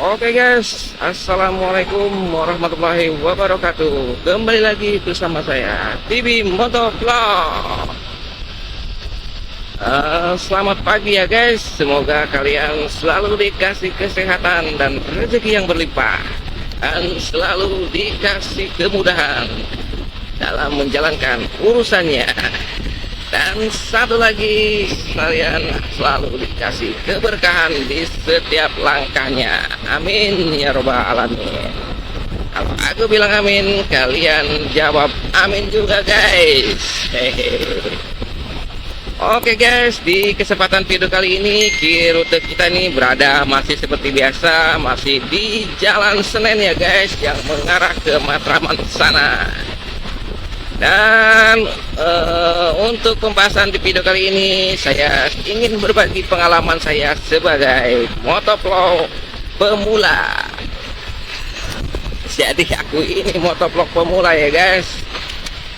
Oke guys, Assalamualaikum warahmatullahi wabarakatuh. Kembali lagi bersama saya TV Motovlog. Selamat pagi ya guys. Semoga kalian selalu dikasih kesehatan dan rezeki yang berlimpah, dan selalu dikasih kemudahan dalam menjalankan urusannya. Dan satu lagi, kalian selalu dikasih keberkahan di setiap langkahnya. Amin ya robbal alamin. Kalau aku bilang amin, kalian jawab amin juga guys. Hehehe. Oke guys, di kesempatan video kali ini rute kita nih berada masih seperti biasa, masih di Jalan Senen ya guys, yang mengarah ke Matraman sana. Dan untuk pembahasan di video kali ini, saya ingin berbagi pengalaman saya sebagai motovlog pemula. Jadi aku ini motovlog pemula ya guys,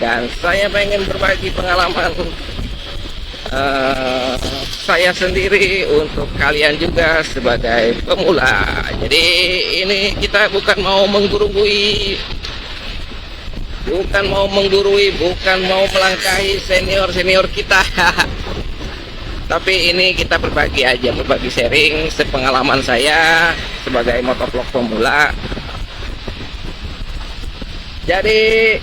dan saya pengen berbagi pengalaman saya sendiri untuk kalian juga sebagai pemula. Jadi ini kita bukan mau menggurui, bukan mau melangkahi senior kita. Tapi ini kita berbagi aja, berbagi sharing sepengalaman saya sebagai motovlog pemula. Jadi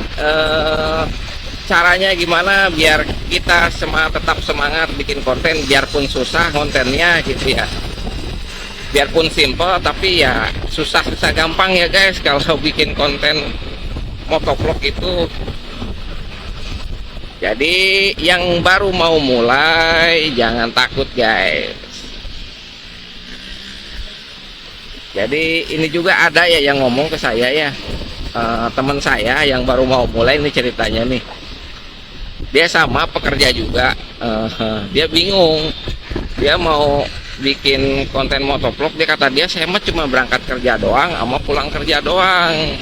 caranya gimana biar kita tetap semangat bikin konten, biarpun susah kontennya gitu ya, biarpun simple tapi ya susah gampang ya guys kalau bikin konten motovlog itu. Jadi yang baru mau mulai jangan takut guys. Jadi ini juga ada ya yang ngomong ke saya ya, teman saya yang baru mau mulai, ini ceritanya nih. Dia sama pekerja juga, dia bingung, dia mau bikin konten motovlog. Dia kata saya mah cuma berangkat kerja doang sama pulang kerja doang,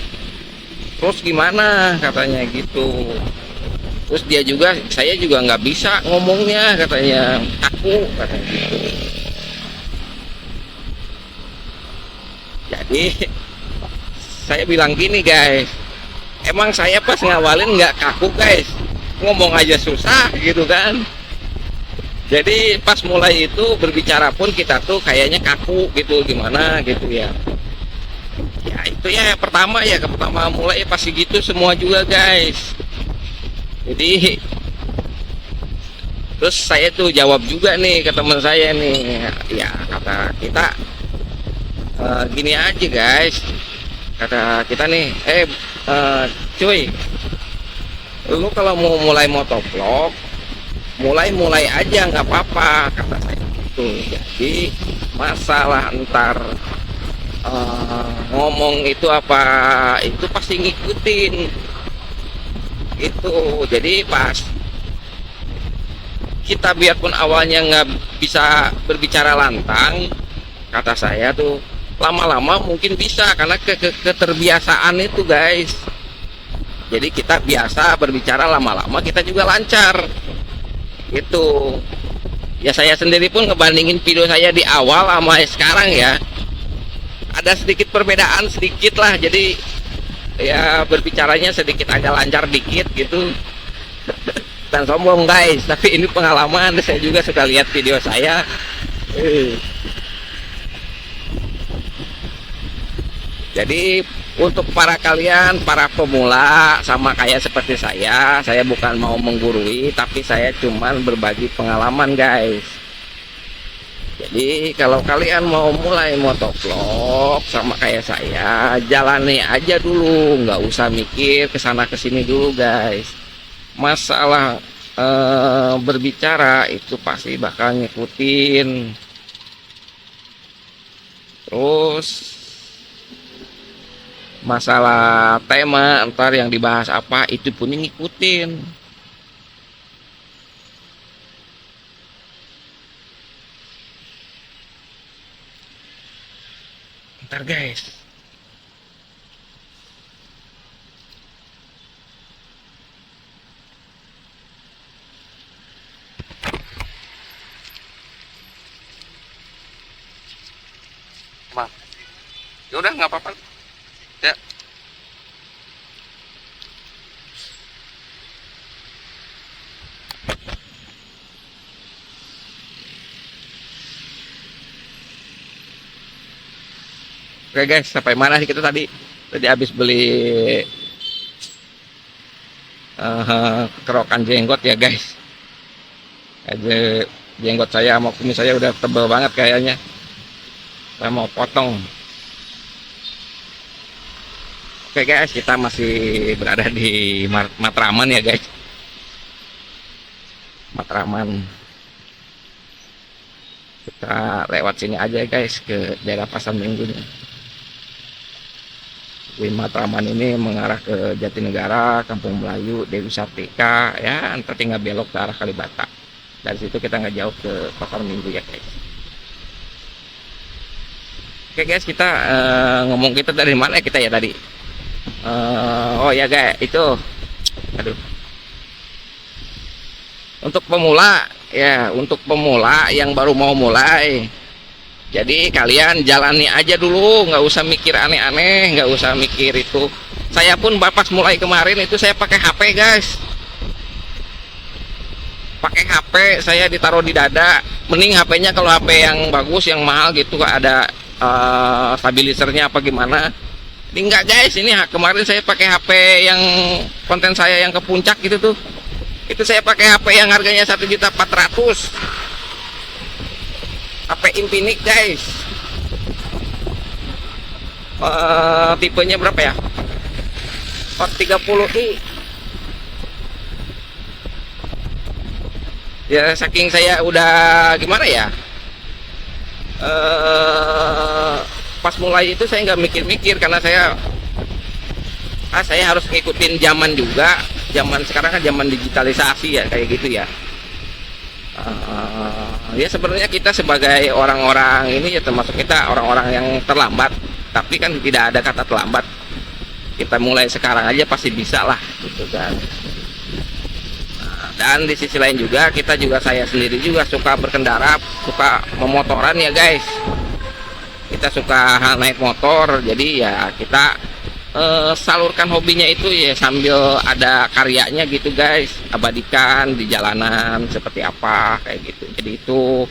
terus gimana katanya gitu. Terus saya juga nggak bisa ngomongnya katanya, katanya. Jadi saya bilang gini guys, emang saya pas ngawalin nggak kaku guys, ngomong aja susah gitu kan. Jadi pas mulai itu berbicara pun kita tuh kayaknya kaku gitu, gimana gitu ya. Ya itu ya pertama mulai pasti gitu semua juga guys. Jadi terus saya tuh jawab juga nih ke teman saya nih, ya kata kita gini aja guys, kata kita nih, cuy, lu kalau mau mulai motovlog mulai aja nggak apa-apa, kata saya gitu. Jadi masalah ntar ngomong itu apa itu pasti ngikutin itu. Jadi pas kita biarpun awalnya nggak bisa berbicara lantang, kata saya tuh lama-lama mungkin bisa karena keterbiasaan itu guys. Jadi kita biasa berbicara, lama-lama kita juga lancar itu. Ya saya sendiri pun ngebandingin video saya di awal sama sekarang ya, ada sedikit perbedaan sedikit lah. Jadi ya berbicaranya sedikit agak lancar dikit gitu. Dan sombong guys, tapi ini pengalaman, saya juga suka lihat video saya. Jadi untuk para pemula sama kayak seperti saya bukan mau menggurui, tapi saya cuman berbagi pengalaman guys. Jadi kalau kalian mau mulai motovlog sama kayak saya, jalani aja dulu, nggak usah mikir kesana kesini dulu guys. Masalah berbicara itu pasti bakal ngikutin. Terus masalah tema ntar yang dibahas apa itu pun ngikutin. Ntar guys, Ya udah nggak apa-apa ya. Oke guys, sampai mana sih kita tadi? Tadi habis beli kerokan jenggot ya guys. Aja jenggot saya sama kumis saya udah tebal banget kayaknya. Saya mau potong. Oke guys, kita masih berada di Matraman ya guys. Matraman. Kita lewat sini aja guys ke daerah Pasar Minggu nih. Di Matraman ini mengarah ke Jatinegara, Kampung Melayu, Dewi Sartika, ya ntar tinggal belok ke arah Kalibata. Dari situ kita nggak jauh ke Pasar Minggu ya guys. Oke guys, kita ngomong kita dari mana kita ya tadi? Oh ya guys, itu, aduh. Untuk pemula ya, untuk pemula yang baru mau mulai. Jadi kalian jalani aja dulu, nggak usah mikir aneh-aneh, nggak usah mikir itu. Saya pun pas mulai kemarin itu saya pakai HP guys. Pakai HP saya ditaruh di dada. Mending HP-nya kalau HP yang bagus, yang mahal gitu, ada stabilisernya apa gimana. Ini enggak guys, ini kemarin saya pakai HP yang konten saya yang ke puncak gitu tuh. Itu saya pakai HP yang harganya 1.400.000. HP Infinix guys. Tipenya berapa ya? 30i. Ya saking saya udah gimana ya, pas mulai itu saya nggak mikir-mikir karena saya harus ngikutin zaman juga. Zaman sekarang kan zaman digitalisasi ya, kayak gitu ya. Ya sebenarnya kita sebagai orang-orang ini ya, termasuk kita orang-orang yang terlambat, tapi kan tidak ada kata terlambat. Kita mulai sekarang aja pasti bisa lah gitu kan. Dan di sisi lain juga kita juga, saya sendiri juga suka berkendara, suka memotoran ya guys. Kita suka naik motor, jadi ya kita salurkan hobinya itu ya sambil ada karyanya gitu guys. Abadikan di jalanan seperti apa kayak gitu. Jadi itu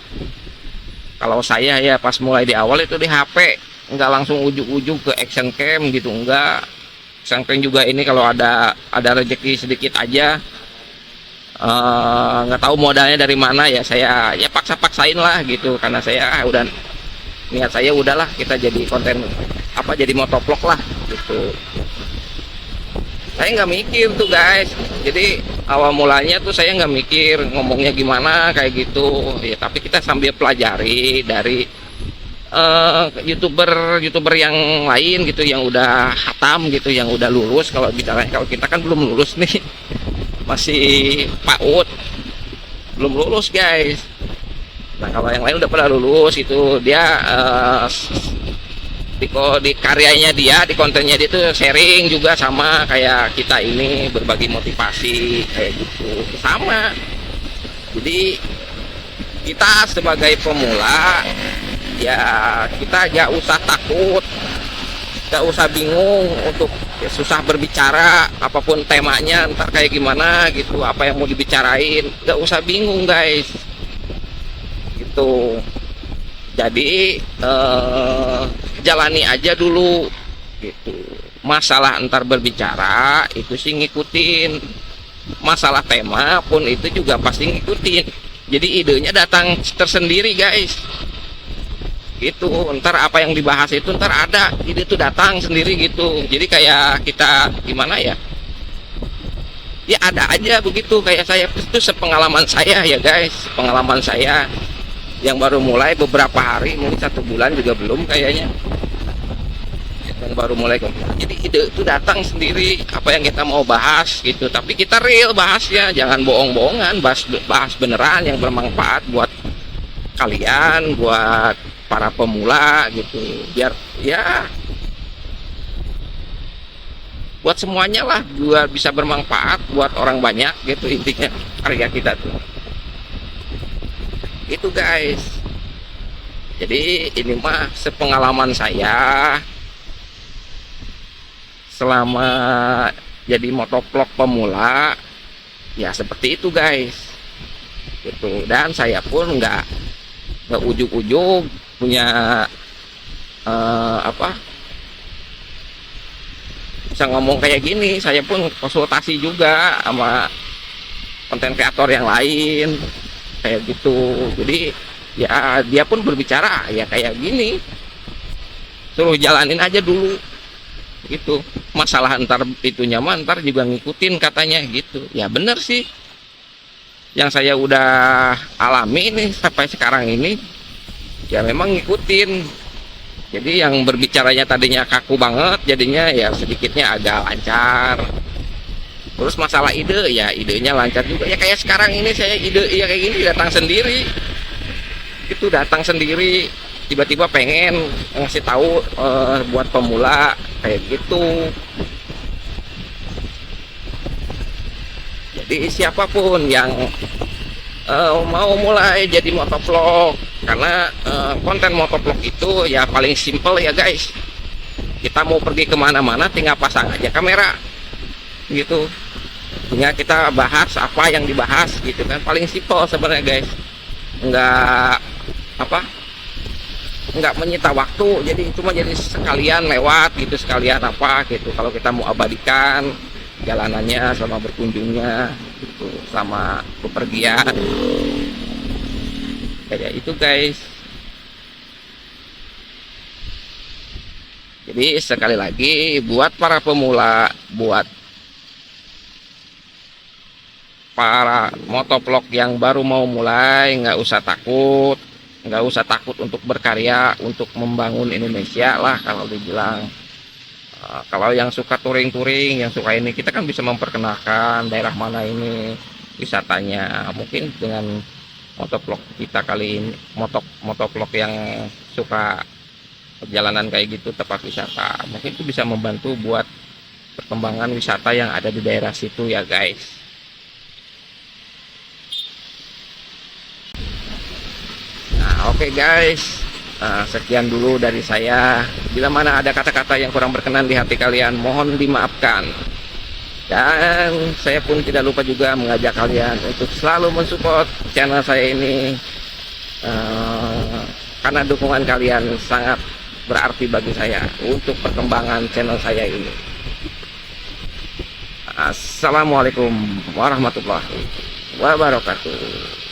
kalau saya ya pas mulai di awal itu di HP, nggak langsung ujuk-ujuk ke action cam gitu, enggak. Action cam juga ini kalau ada rezeki sedikit aja. Nggak tahu modalnya dari mana ya, saya ya paksa-paksain lah gitu, karena saya udah niat saya udahlah kita jadi konten apa, jadi motovlog lah gitu. Saya nggak mikir tuh guys, jadi awal mulanya tuh saya nggak mikir ngomongnya gimana kayak gitu ya, tapi kita sambil pelajari dari youtuber yang lain gitu, yang udah hatam gitu, yang udah lulus. Kalau kita kan belum lulus nih, masih PAUD, belum lulus guys. Nah kalau yang lain udah pada lulus itu, dia di karyanya dia, di kontennya dia tuh sharing juga sama kayak kita ini, berbagi motivasi kayak gitu sama. Jadi kita sebagai pemula ya kita gak usah takut, gak usah bingung untuk susah berbicara, apapun temanya ntar kayak gimana gitu, apa yang mau dibicarain, gak usah bingung guys gitu. Jadi jalani aja dulu gitu. Masalah ntar berbicara itu sih ngikutin, masalah tema pun itu juga pasti ngikutin. Jadi idenya datang tersendiri guys gitu. Ntar apa yang dibahas itu ntar ada ide tuh datang sendiri gitu. Jadi kayak kita gimana ya, ya ada aja begitu. Kayak saya itu sepengalaman saya ya guys, pengalaman saya yang baru mulai beberapa hari, mungkin 1 bulan juga belum kayaknya, yang baru mulai. Jadi ide itu datang sendiri, apa yang kita mau bahas gitu, tapi kita real bahasnya, jangan bohong-bohongan, bahas beneran yang bermanfaat buat kalian, buat para pemula gitu, biar ya buat semuanya lah, biar bisa bermanfaat buat orang banyak gitu, intinya karya kita tuh itu guys. Jadi ini mah sepengalaman saya selama jadi motovlog pemula ya seperti itu guys gitu. Dan saya pun nggak ujuk-ujuk punya bisa ngomong kayak gini. Saya pun konsultasi juga sama konten kreator yang lain kayak gitu. Jadi ya dia pun berbicara ya kayak gini, suruh jalanin aja dulu gitu. Masalah ntar itu nyaman, ntar juga ngikutin katanya gitu. Ya bener sih, yang saya udah alami nih sampai sekarang ini ya memang ngikutin. Jadi yang berbicaranya tadinya kaku banget, jadinya ya sedikitnya agak lancar. Terus masalah ide, ya idenya lancar juga. Ya kayak sekarang ini saya ide ya kayak gini datang sendiri. Itu datang sendiri, tiba-tiba pengen ngasih tahu buat pemula kayak gitu. Jadi siapapun yang mau mulai jadi motovlog, karena konten motovlog itu ya paling simple ya guys. Kita mau pergi kemana-mana tinggal pasang aja kamera gitu, tinggal kita bahas apa yang dibahas gitu kan. Paling simple sebenarnya guys, nggak menyita waktu. Jadi cuma jadi sekalian lewat gitu, sekalian apa gitu. Kalau kita mau abadikan jalanannya sama berkunjungnya gitu, sama bepergian kayak itu guys. Jadi sekali lagi buat para pemula, buat para motovlog yang baru mau mulai, nggak usah takut untuk berkarya, untuk membangun Indonesia lah kalau dibilang. Kalau yang suka touring-touring, yang suka ini, kita kan bisa memperkenalkan daerah mana ini wisatanya. Mungkin dengan motovlog kita kali ini, motovlog yang suka perjalanan kayak gitu, tempat wisata, mungkin itu bisa membantu buat perkembangan wisata yang ada di daerah situ ya guys. Nah oke guys, sekian dulu dari saya. Bila mana ada kata-kata yang kurang berkenan di hati kalian, mohon dimaafkan. Dan saya pun tidak lupa juga mengajak kalian untuk selalu mensupport channel saya ini, karena dukungan kalian sangat berarti bagi saya untuk perkembangan channel saya ini. Assalamualaikum warahmatullahi wabarakatuh.